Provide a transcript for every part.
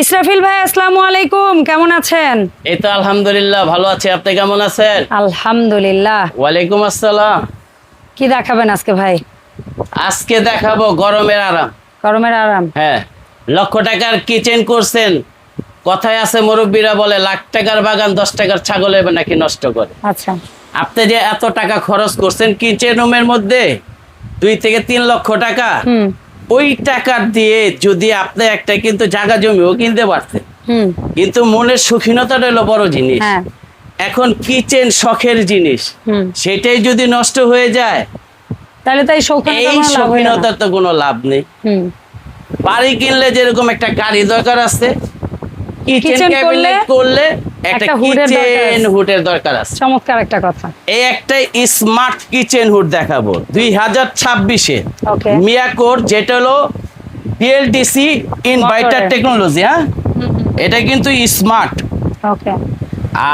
ইসরাফিল ভাই আসসালামু আলাইকুম, কেমন আছেন? এই তো আলহামদুলিল্লাহ ভালো আছি, আপনি কেমন আছেন? আলহামদুলিল্লাহ। ওয়ালাইকুম আসসালাম। কি দেখাবেন আজকে ভাই? আজকে দেখাবো গরমের আরাম। গরমের আরাম। হ্যাঁ, লক্ষ টাকার কিচেন করছেন, কথায় আছে মুরব্বীরা বলে লাখ টাকার বাগান 10 টাকার ছাগল হবে নাকি নষ্ট করে। আচ্ছা, আপনি যে এত টাকা খরচ করছেন কিচেন রুমের মধ্যে 2 থেকে 3 লক্ষ টাকা, ওই টাকা দিয়ে যদি আপনি একটা কিন্তু জায়গা জমিও কিনতে পারতেন, কিন্তু মনের সুখীনতাটা হলো বড় জিনিস। হ্যাঁ। এখন কিচেন শখের জিনিস, সেটাই যদি নষ্ট হয়ে যায় তাহলে তাই শৌখিনতার তো কোনো লাভ নেই। বাড়ি কিনলে যেরকম একটা গাড়ি দরকার আছে, কিচেন ক্যাবিনেট করলে একটা কিচেন হুডের দরকার আছে। চমৎকার একটা কথা। এই একটা স্মার্ট কিচেন হুড দেখাবো 2026-এ ওকে। মিয়াকোর, যেটা হলো বিএলডিসি ইনভার্টার টেকনোলজি। হ্যাঁ, এটা কিন্তু স্মার্ট। ওকে।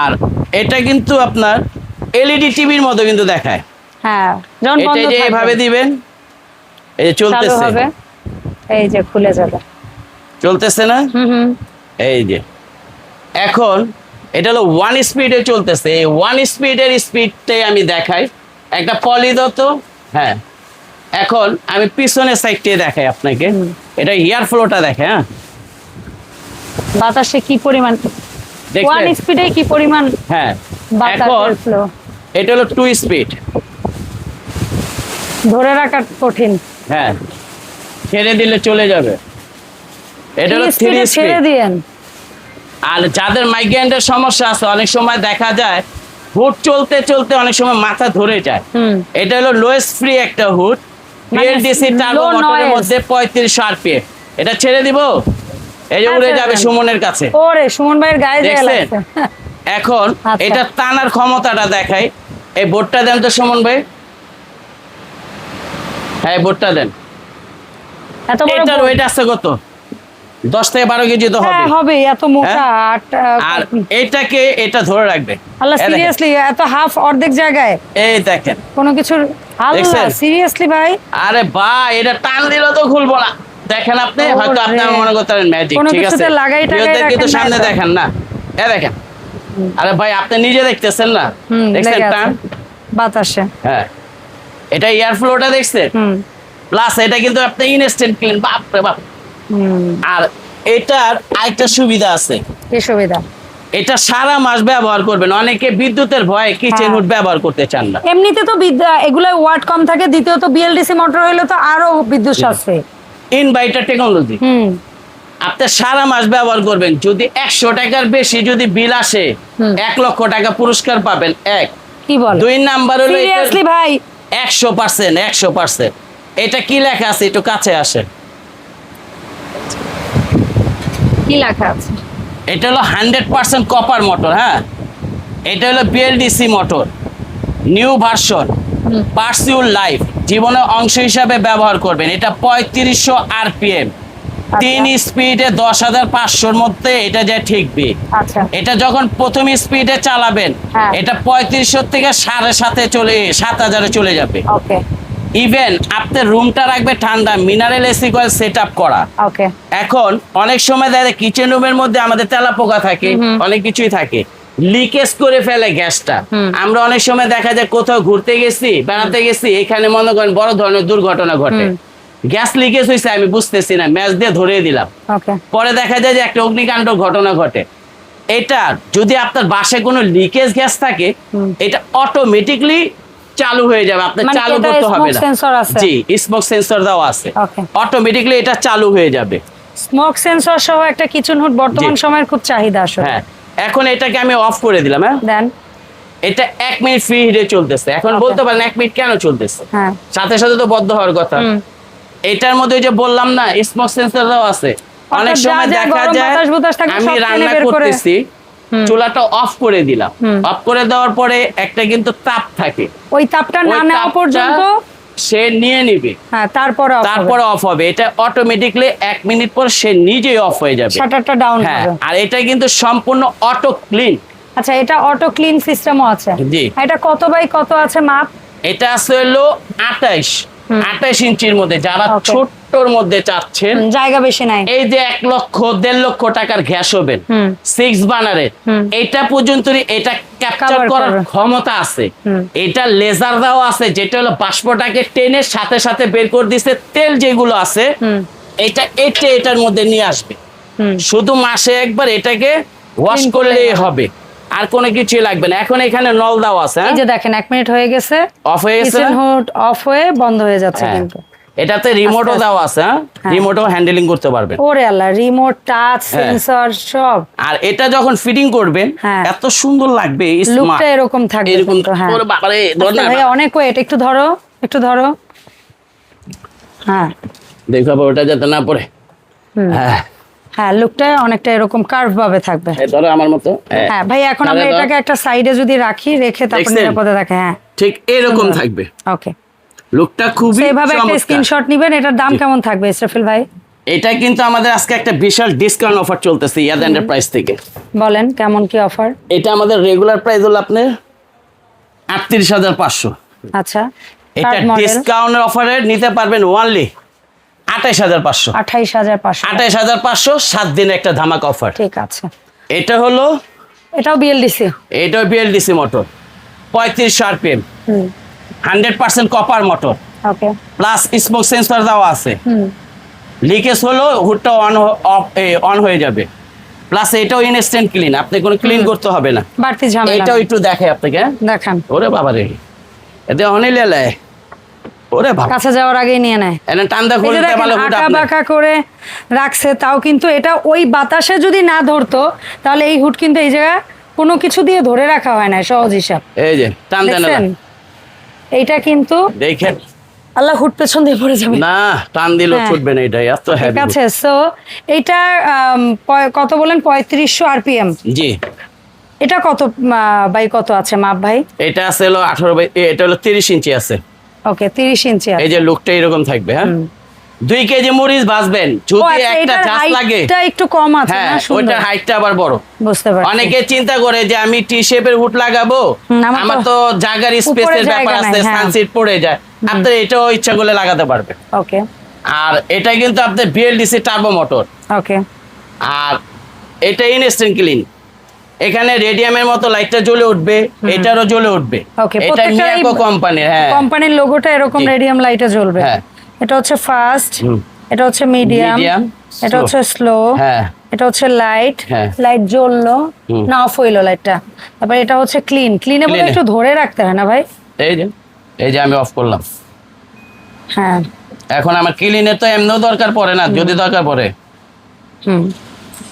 আর এটা কিন্তু আপনার এলইডি টিভির মতো কিন্তু দেখায়। হ্যাঁ, যখন বন্ধ এটা যে থাকবে এইভাবে দিবেন, এই যে চলতেছে, চালু হবে, এই যে খুলে যাবে, চলতেছে না? এই যে এখন এটা হলো 1 স্পিডে চলতেছে। এই 1 স্পিডের স্পিডটাই আমি দেখাই। একটা পলি দত। হ্যাঁ, এখন আমি পিছনের সাইডটা দেখাই আপনাকে। এটা এয়ার ফ্লোটা দেখে। হ্যাঁ, বাতাসে কি পরিমাণ, 1 স্পিডে কি পরিমাণ। হ্যাঁ, বাতাসের ফ্লো। এটা হলো 2 স্পিড, ধরে রাখা কঠিন। হ্যাঁ, ছেড়ে দিলে চলে যাবে। এটা হলো 3 স্পিড। ছেড়ে দিয়েন। আর যাদের মাইগ্রেনের সমস্যা আছে, অনেক সময় দেখা যায় হুড চলতে চলতে অনেক সময় মাথা ধরে যায়। এটা হলো লোয়েস্ট ফ্রি একটা হুড, বিএলডিসি টার্বো মোটরের মধ্যে 3500 আরপিএম। এটা ছেড়ে দিব, এই যে উড়ে যাবে সুমনের কাছে। ওরে, সুমন ভাইয়ের গায়ে যায় লাগছে। এখন এটা টানার ক্ষমতাটা দেখাই। এই বোর্ডটা দেন তো সুমন ভাই। হ্যাঁ, বোর্ডটা দেন। এত বড় এটার ওয়েট আছে কত? 10 থেকে 12 কেজি তো হবে। হ্যাঁ, হবে, এত মোটা। আর এটাকে এটা ধরে রাখবে। আল্লাহ, সিরিয়াসলি এত হাফ অর্ধেক জায়গায় এই দেখেন কোনো কিছুর। আল্লাহ, সিরিয়াসলি ভাই। আরে ভাই, এটা টান দিলে তো খুলবো না। দেখেন আপনি, হয়তো আপনি মনে করতেন ম্যাজিক, ঠিক আছে, কিন্তু সামনে দেখেন না। এই দেখেন। আরে ভাই, আপনি নিজে দেখতেছেন না, দেখছেন টান বাতাসে। হ্যাঁ, এটা এয়ার ফ্লোটা দেখছেন, প্লাস এটা কিন্তু আপনি ইনস্ট্যান্ট ক্লিন। বাপ রে বাপ। আর এটার আরেকটা সুবিধা আছে। কি সুবিধা? এটা সারা মাস ব্যবহার করবেন। অনেকে বিদ্যুতের ভয়ে কিচেন হুড ব্যবহার করতে চান না। এমনিতে তো এগুলো ওয়াট কম থাকে, দ্বিতীয়ত বিএলডিসি মোটর হইলে তো আরো বিদ্যুৎ সাশ্রয়ী। ইনভার্টার টেকনোলজি, আপনি সারা মাস ব্যবহার করবেন। যদি 100 টাকার বেশি যদি বিল আসে, 1 লক্ষ টাকা পুরস্কার পাবেন। এক। কি বল? 2 নাম্বার হলো সিরিয়াসলি ভাই 100%। এটা কি লেখা আছে, একটু কাছে আসে। কি লেখা আছে? এটা হলো 100% কপার মোটর। হ্যাঁ, এটা হলো বিএলডিসি মোটর, নিউ ভার্সন, পারসিউল লাইফ, জীবনের অংশ হিসাবে ব্যবহার করবেন। এটা 3500 আরপিএম, 3 স্পিডে 10,500-র মধ্যে এটা যে ঠিকবে। এটা যখন প্রথম স্পিডে চালাবেন, এটা 3500 থেকে 7,500 চলে যাবে। ইভেন আপনার রুমটা রাখবে ঠান্ডা, mineral AC coil set up করা। এখন অনেক সময় দেখা যায় কিচেন রুমের মধ্যে আমাদের তেলাপোকা থাকে, অনেক কিছুই থাকে, লিকেজ করে ফেলে গ্যাসটা। আমরা অনেক সময় দেখা যায় কোথাও ঘুরতে গেছি, বেড়াতে গেছি, এখানে মনে করেন বড় ধরনের দুর্ঘটনা ঘটে, গ্যাস লিকেজ হয়েছে, আমি বুঝতেছি না, ম্যাচ দিয়ে ধরিয়ে দিলাম, পরে দেখা যায় যে একটা অগ্নিকাণ্ড ঘটনা ঘটে। এটা যদি আপনার বাসায় কোনো লিকেজ গ্যাস থাকে, এটা অটোমেটিকলি চালু হয়ে যাবে, আপনার চালু করতে হবে না। জি, স্মোক সেন্সর দাও আছে, অটোমেটিক্যালি এটা চালু হয়ে যাবে। স্মোক সেন্সর সহ একটা কিচেন হুড বর্তমান সময়ের খুব চাহিদা আসলে। হ্যাঁ, এখন এটাকে আমি অফ করে দিলাম। হ্যাঁ, দেন। এটা 1 মিনিট ফ্রি হিটে চলতেছে। এখন বলতে পারেন 1 মিনিট কেন চলতেছে, সাথে সাথে তো বন্ধ হওয়ার কথা। এটার মধ্যে যে বললাম না, স্মোক সেন্সর দাও আছে। অনেক সময় দেখা যায় আমি রান্না করতেছি, চুলাটা অফ করে দিলাম, অফ করে দেওয়ার পরে একটা কিন্তু তাপ থাকে, ওই তাপটা না নেওয়া পর্যন্ত সে নিয়ে নিবে, তারপরে অফ হবে। এটা অটোমেটিক্যালি 1 মিনিট পর সে নিজেই অফ হয়ে যাবে, শাটারটা ডাউন হবে। আর এটা কিন্তু সম্পূর্ণ অটো ক্লিন। আচ্ছা, এটা অটো ক্লিন সিস্টেমও আছে? জি। এটা কত বাই কত আছে মাপ? এটা আছে হলো 28 ইঞ্চির মধ্যে। যারা ছোট্ট ছোট্টর মধ্যে চাচ্ছেন, জায়গা বেশি নাই, এই যে 1 লক্ষ 1.5 লক্ষ টাকার গ্যাস ওভেন 6 বার্নারের, এটা পর্যন্ত এটা ক্যাপচার Cover করার করবে। ক্ষমতা আছে। এটা লেজার দাও আছে, যেটা হলো বাষ্পটাকে টেনে সাথে সাথে বের করে দিচ্ছে। তেল যেগুলো আছে এটার মধ্যে নিয়ে আসবে। শুধু মাসে একবার এটাকে ওয়াশ Clean করলেই করলেই হবে, আর কোনো কিছু লাগবে না। এখন এখানে নল দাও আছে, এই যে দেখেন 1 মিনিট হয়ে গেছে, অফ হয়ে গেছে কিচেন না? হুড অফ হয়ে বন্ধ হয়ে যাচ্ছে হ্যাঁ। কিন্তু। এটাতে রিমোটও আস্তে দেওয়া আছে, হ্যাঁ, রিমোটও হ্যান্ডেলিং করতে পারবেন। ওরে আল্লাহ, রিমোট টাচ সেন্সর সব। আর এটা যখন ফিটিং করবেন হ্যাঁ। এত সুন্দর লাগবে, লুকটা এরকম থাকবে এরকম। কিন্তু, হ্যাঁ। ওরে বাবারে, ধর আচ্ছা না। ভাই, অনেক ওয়েট, একটু ধরো, একটু ধরো। হ্যাঁ দেখো ওটা যাতে না পড়ে। হ্যাঁ, হ্যাঁ, লুকটা অনেকটা এরকম কার্ভ ভাবে থাকবে। এই ধরো আমার মতো। হ্যাঁ ভাই, এখন আমরা তাহলে ধর। এটাকে একটা সাইডে যদি রাখি, রেখে তারপর দেখছেন? নিরাপদে রাখে। হ্যাঁ, ঠিক এরকম থাকবে, ওকে। লুকটা খুবই এইভাবে একটা চমৎকার। স্ক্রিনশট নেবেন। এটার দাম কেমন থাকবে ইসরাফিল ভাই? এটা কিন্তু আমাদের আজকে একটা বিশাল ডিসকাউন্ট অফার চলতেছে ইয়াদ এন্টারপ্রাইজ থেকে। বলেন কেমন কি অফার? এটা আমাদের রেগুলার প্রাইস হলো আপনার 38,500। আচ্ছা, এটা ডিসকাউন্টের অফারে নিতে পারবেন অনলি 28,500। 28,500। 28,500, 7 দিনে একটা ধামাকা অফার। ঠিক আছে। এটা হলো, এটাও বিএলডিসি। এটাও BLDC motor, 3500 RPM, 100% copper motor, okay. Plus smoke sensor দেওয়া আছে। লিকেজ হলো হুডটা অন হয়ে যাবে। প্লাস এটাও ইনস্ট্যান্ট ক্লিন, আপনি কোনো ক্লিন করতে হবে না। বাড়তি ঝামেলা এটাও নেই। একটু দেখে আপনাকে, হ্যাঁ? দেখান। ওরে বাবা রে, এতে অনিল এলে, ওরে বাবা, কাছে যাওয়ার আগেই নিয়ে নেয়। এনে টান্দা এই যে খুলতে দেখেন, ভালো হুড আঁকা আপনি। বাঁকা করে রাখছে, তাও কিন্তু এটা ওই বাতাসে যদি না ধরতো, তাহলে এই হুড কিন্তু এই জায়গা কোনো কিছু দিয়ে ধরে রাখা হয় না, সহজ হিসাব। এই যে টান দেন না, দেখছেন? এইটা কিন্তু দেখেন আল্লাহ, হুড পেছন দিয়ে পড়ে যাবে। না, টান দিলেও হ্যাঁ। ছুটবে না, এটা এত ঠিক হেভি। আছে। সো এইটা কত বলেন? 3500 আরপিএম। জি, এটা কত বাই কত আছে মাপ ভাই? এটা আছে হলো 18 বাই, এটা হলো 30 ইঞ্চি আছে। ওকে, 30 ইঞ্চি আছে। এই যে লুকটা এরকম থাকবে, হ্যাঁ। 2 কেজি মরিচ ভাজবেন, ও যদি আচ্ছা, একটা এটার জাস লাগে, হাইটটা একটু কম আছে হ্যাঁ, না? সুন্দর, ওইটার হাইটটা আবার বড়। বুঝতে পারছি। অনেকে চিন্তা করে যে আমি টি শেপের হুড লাগাবো, আমার আমার তো জায়গার স্পেসের জায়গা ব্যাপার নাই, আছে, হ্যাঁ। সানসিট পড়ে যায়। আপনি এটাও ইচ্ছা করলে লাগাতে পারবে। ওকে, আর এটা কিন্তু আপনার বিএলডিসি টার্বো মোটর, ওকে। আর এটা ইনস্ট্যান্ট ক্লিন। এখানে রেডিয়ামের মতো লাইটটা জ্বলে উঠবে, এটারও জ্বলে উঠবে। ওকে, এটা মিয়াকো কোম্পানির, হ্যাঁ, কোম্পানির লোগোটা এরকম জি। রেডিয়াম লাইটে জ্বলবে। হ্যাঁ। এটা হচ্ছে ফাস্ট, হুম। এটা হচ্ছে মিডিয়াম, Medium, এটা slow। হচ্ছে স্লো, হ্যাঁ। এটা হচ্ছে লাইট। হ্যাঁ। লাইট জ্বললো হুম। না অফ হইলো লাইটটা। তারপর এটা হচ্ছে ক্লিন। ক্লিনে বলে Clean এ। একটু ধরে রাখতে হয় না ভাই? এই যে আমি অফ করলাম। হ্যাঁ। এখন আমার ক্লিনে তো এমনিও দরকার পড়ে না, যদি দরকার পড়ে।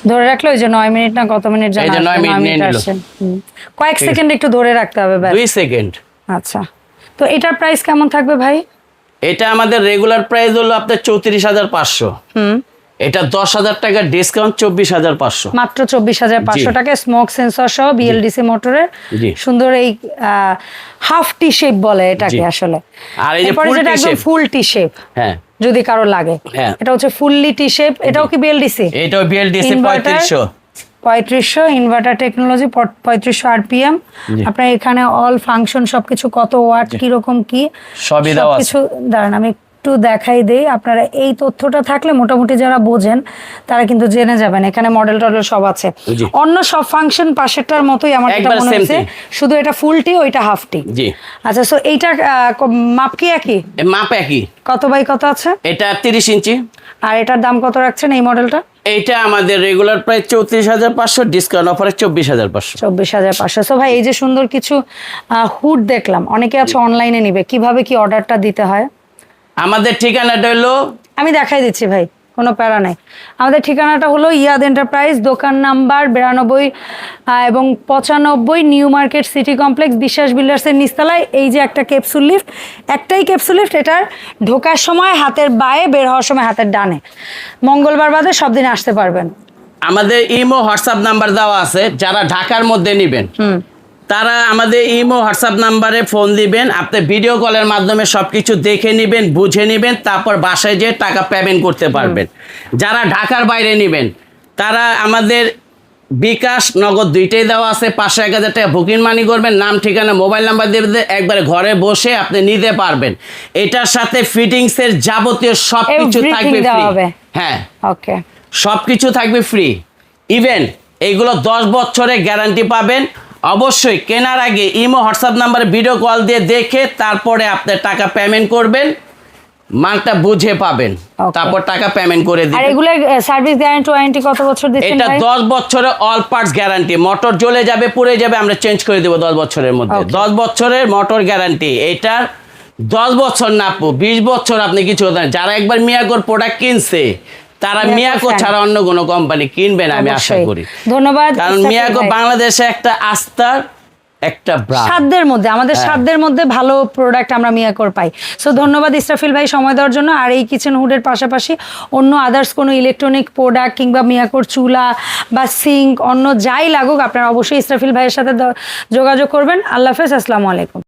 ধরে রাখলে ওই যে 9 মিনিট না কত মিনিট জানা এই যে 9 মিনিট নিয়ে নিল। কয়েক সেকেন্ড একটু ধরে রাখতে হবে ব্যাস। 2 সেকেন্ড। আচ্ছা, তো এটার প্রাইস কেমন থাকবে ভাই? এটা আমাদের রেগুলার প্রাইস হলো আপনার 34,500। এটা 10,000 টাকা ডিসকাউন্ট, 24,500। মাত্র 24,500 জি। টাকা, স্মোক সেন্সর সহ বিএলডিসি মোটরের জি। সুন্দর এই হাফ টি শেপ বলে এটাকে জি। আসলে। আর এই যে এরপরে full যেটা একদম T-shape। ফুল টি শেপ, হ্যাঁ, যদি কারো লাগে, হ্যাঁ। এটা হচ্ছে ফুললি টি শেপ। এটাও কি বিএলডিসি? এটাও বিএলডিসি 3500। 3500 inverter technology, 3500 RPM. জি। আপনার এখানে অল ফাংশন সবকিছু, কত ওয়াট, কিরকম কি সবই দেওয়া আছে। সবকিছু। দাঁড়ান আমি একটু দেখাই দেই। আপনারা এই তথ্যটা থাকলে মোটামুটি যারা বোঝেন তারা কিন্তু জেনে যাবেন। এখানে মডেল টডেল সব আছে। জি। অন্য সব ফাংশন পাশেরটার মতোই আমার যেটা একবার মনে same হচ্ছে, thing। শুধু এটা ফুল টি, ওইটা হাফ টি। জি। আচ্ছা, সো এইটা মাপ কি একই? মাপ একই। কত বাই কত আছে? এটা 30 ইঞ্চি। আর এটার দাম কত রাখছেন এই মডেলটা? এইটা আমাদের রেগুলার প্রাইস 34,500, ডিসকাউন্ট অফারে 24,500। 24,500। সো ভাই, এই যে সুন্দর কিছু হুড দেখলাম, অনেকে আছে অনলাইনে নিবে, কিভাবে কি অর্ডারটা দিতে হয়? আমাদের ঠিকানাটা হলো, আমি দেখাই দিচ্ছি ভাই, কোনো প্যারা নাই। আমাদের ঠিকানাটা হলো ইয়াদ এন্টারপ্রাইজ, দোকান নাম্বার 92 এবং 95, নিউ মার্কেট সিটি কমপ্লেক্স, বিশ্বাস বিল্ডার্সের নিচতলায়। এই যে একটা ক্যাপসুল লিফট, একটাই ক্যাপসুল লিফট, এটার ঢোকার সময় হাতের বায়ে, বের হওয়ার সময় হাতের ডানে। মঙ্গলবার বাদে সব দিন আসতে পারবেন। আমাদের ইমো হোয়াটসঅ্যাপ নাম্বার দেওয়া আছে। যারা ঢাকার মধ্যে নেবেন তারা আমাদের ইমো হোয়াটসঅ্যাপ নাম্বারে ফোন দিবেন, আপনি ভিডিও কলের মাধ্যমে সবকিছু দেখে নেবেন, বুঝে নেবেন, তারপর বাসায় যেয়ে টাকা পেমেন্ট করতে পারবেন। যারা ঢাকার বাইরে নেবেন তারা আমাদের বিকাশ নগদ দুইটাই দেওয়া আছে। 500-1000 টাকা বুকিং মানি করবেন, নাম ঠিকানা মোবাইল নাম্বার দিয়ে একবারে ঘরে বসে আপনি নিতে পারবেন। এটার সাথে ফিটিংস এর যাবতীয় সবকিছু Everything থাকবে দেওয়া ফ্রি। হবে। হ্যাঁ, ওকে, সবকিছু থাকবে ফ্রি। ইভেন এইগুলো 10 বছরের গ্যারান্টি পাবেন। অবশ্যই কেনার আগে ইমো হোয়াটসঅ্যাপ নাম্বারে ভিডিও কল দিয়ে দেখে তারপরে আপনি টাকা পেমেন্ট করবেন, মালটা বুঝে পাবেন, Okay. তারপর টাকা পেমেন্ট করে আর দিবেন। এগুলোর সার্ভিস গ্যারান্টি ওয়ারেন্টি কত বছর দিচ্ছেন এটা ভাই? 10 বছরের অল পার্টস গ্যারান্টি। মোটর জ্বলে যাবে, পুড়ে যাবে, আমরা চেঞ্জ করে দেবো 10 বছরের মধ্যে। Okay. 10 বছরের মোটর গ্যারান্টি। এটার 10 বছর না আপু, 20 বছর আপনি কিছু হতে না। যারা একবার মিয়াকোর প্রোডাক্ট কিনছে তারা মিয়াকো মিয়াকো fan। ছাড়া অন্য কোনো কোম্পানি কিনবে না, আমি আশা অবশ্যই। করি। ধন্যবাদ কারণ ইসরাফিল মিয়াকো ভাই। বাংলাদেশে একটা আস্থার একটা ব্র্যান্ড। সাধ্যের মধ্যে, আমাদের হ্যাঁ। সাধ্যের মধ্যে ভালো প্রোডাক্ট আমরা মিয়াকোর পাই। সো ধন্যবাদ ইসরাফিল ভাই সময় দেওয়ার জন্য। আর এই কিচেন হুডের পাশাপাশি অন্য আদার্স কোনো ইলেকট্রনিক প্রোডাক্ট কিংবা মিয়াকোর চুলা বা সিঙ্ক অন্য যাই লাগুক আপনারা অবশ্যই ইসরাফিল ভাইয়ের সাথে যোগাযোগ করবেন। আল্লাহ হাফেজ, আসসালামু আলাইকুম।